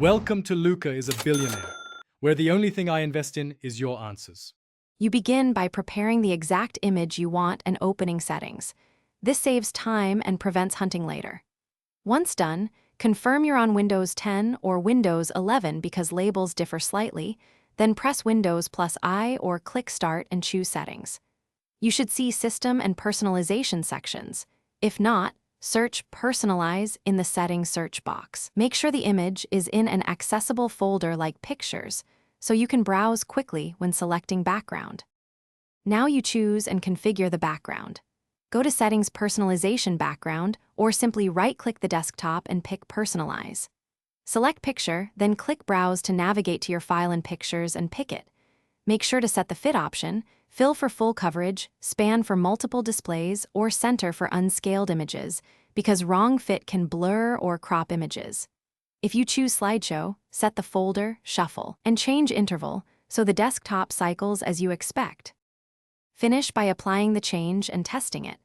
Welcome to Luca is a Billionaire, where the only thing I invest in is your answers. You begin by preparing the exact image you want and opening settings. This saves time and prevents hunting later. Once done, confirm you're on Windows 10 or Windows 11 because labels differ slightly, then press Windows plus I or click Start and choose Settings. You should see System and Personalization sections. If not, search Personalize in the Settings search box. Make sure the image is in an accessible folder like Pictures, so you can browse quickly when selecting background. Now you choose and configure the background. Go to Settings Personalization Background, or simply right-click the desktop and pick Personalize. Select Picture, then click Browse to navigate to your file in Pictures and pick it. Make sure to set the Fit option, Fill for full coverage, Span for multiple displays, or Center for unscaled images, because wrong fit can blur or crop images. If you choose Slideshow, set the folder, Shuffle, and change interval so the desktop cycles as you expect. Finish by applying the change and testing it.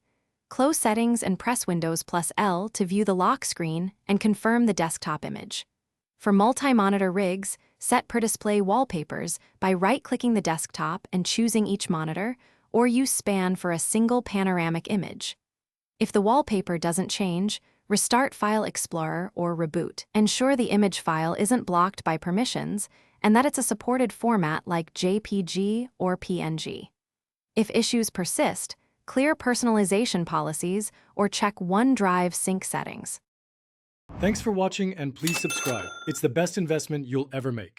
Close Settings and press Windows plus L to view the lock screen and confirm the desktop image. For multi-monitor rigs, set per display wallpapers by right-clicking the desktop and choosing each monitor, or use Span for a single panoramic image. If the wallpaper doesn't change, restart File Explorer or reboot. Ensure the image file isn't blocked by permissions and that it's a supported format like JPG or PNG. If issues persist, clear personalization policies or check OneDrive sync settings. Thanks for watching and please subscribe. It's the best investment you'll ever make.